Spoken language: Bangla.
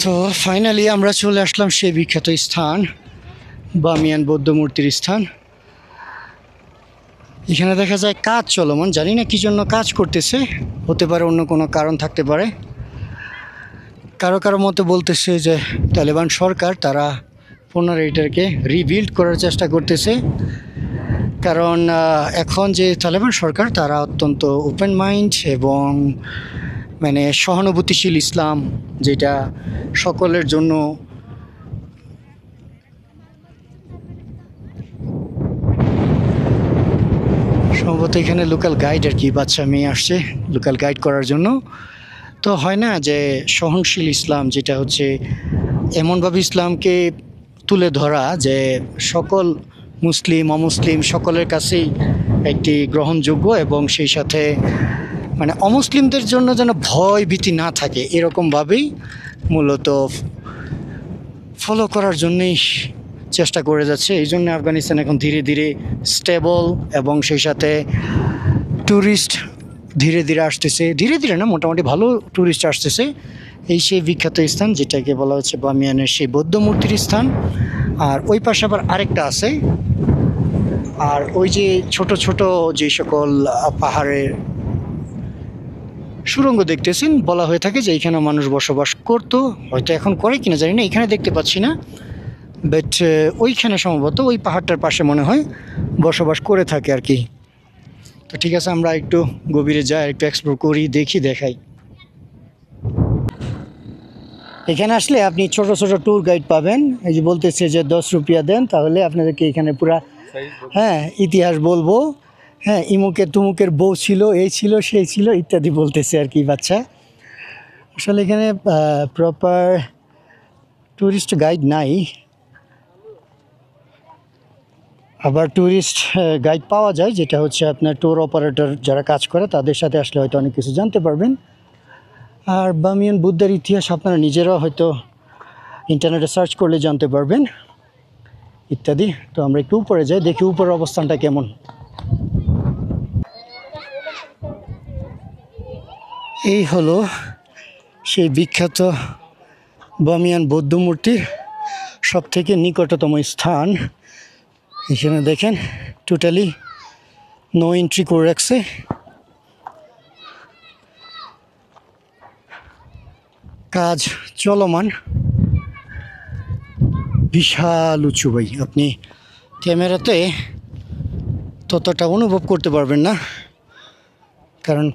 তো ফাইনালি আমরা চলে আসলাম সেই বিখ্যাত স্থান, বামিয়ান বৌদ্ধ মূর্তির স্থান। এখানে দেখা যায় কাজ চলমান, জানি না কি জন্য কাজ করতেছে, হতে পারে অন্য কোনো কারণ থাকতে পারে। কারো কারো মতে বলতেছে যে তালেবান সরকার তারা পুনরায় এটাকে রিবিল্ড করার চেষ্টা করতেছে, কারণ এখন যে তালেবান সরকার তারা অত্যন্ত ওপেন মাইন্ড এবং মানে সহানুভূতিশীল ইসলাম, যেটা সকলের জন্য সম্ভবত এখানে লোকাল গাইড আর কি, বাচ্চা মেয়ে আসছে লোকাল গাইড করার জন্য। তো হয় না যে সহনশীল ইসলাম, যেটা হচ্ছে এমনভাবে ইসলামকে তুলে ধরা যে সকল মুসলিম অমুসলিম সকলের কাছেই একটি গ্রহণযোগ্য, এবং সেই সাথে মানে অমুসলিমদের জন্য যেন ভয় ভীতি না থাকে এরকমভাবেই মূলত ফলো করার জন্যই চেষ্টা করে যাচ্ছে। এই জন্য আফগানিস্তান এখন ধীরে ধীরে স্টেবল, এবং সেই সাথে ট্যুরিস্ট ধীরে ধীরে আসতেছে, ধীরে ধীরে না মোটামুটি ভালো ট্যুরিস্ট আসতেছে। এই সেই বিখ্যাত স্থান যেটাকে বলা হচ্ছে বামিয়ানের সেই বৌদ্ধ মূর্তির স্থান। আর ওই পাশে আবার আরেকটা আছে, আর ওই যে ছোট ছোট যে সকল পাহাড়ের সুড়ঙ্গ দেখতেছেন, বলা হয়ে থাকে যে এইখানে মানুষ বসবাস করতো, হয়তো এখন করে কিনা জানি না, এখানে দেখতে পাচ্ছি না, বাট ওইখানে সম্ভবত ওই পাহাড়টার পাশে মনে হয় বসবাস করে থাকে আর কি। তো ঠিক আছে, আমরা একটু গভীরে যাই, একটু এক্সপ্লোর করি, দেখি, দেখাই। এখানে আসলে আপনি ছোট ছোট ট্যুর গাইড পাবেন, এই যে বলতেছে যে 10 রুপিয়া দেন তাহলে আপনাদেরকে এখানে পুরা হ্যাঁ ইতিহাস বলবো, হ্যাঁ ইমুকের তুমুকের বউ ছিল, এই ছিল সেই ছিল ইত্যাদি বলতেছে আর কি বাচ্চা। আসলে এখানে প্রপার ট্যুরিস্ট গাইড নাই, আবার ট্যুরিস্ট গাইড পাওয়া যায়, যেটা হচ্ছে আপনার ট্যুর অপারেটর যারা কাজ করে তাদের সাথে আসলে হয়তো অনেক কিছু জানতে পারবেন। আর বামিয়ান বুদ্ধের ইতিহাস আপনারা নিজেরাও হয়তো ইন্টারনেটে সার্চ করলে জানতে পারবেন ইত্যাদি। তো আমরা একটু উপরে যাই, দেখি উপরের অবস্থানটা কেমন। এই হলো সেই বিখ্যাত বামিয়ান বৌদ্ধ মূর্তির সব থেকে নিকটতম স্থান। এখানে দেখেন টোটালি নো এন্ট্রি করে রাখছে, কাজ চলমান। বিশাল উঁচু ভাই, আপনি ক্যামেরাতে ততটা অনুভব করতে পারবেন না, কারণ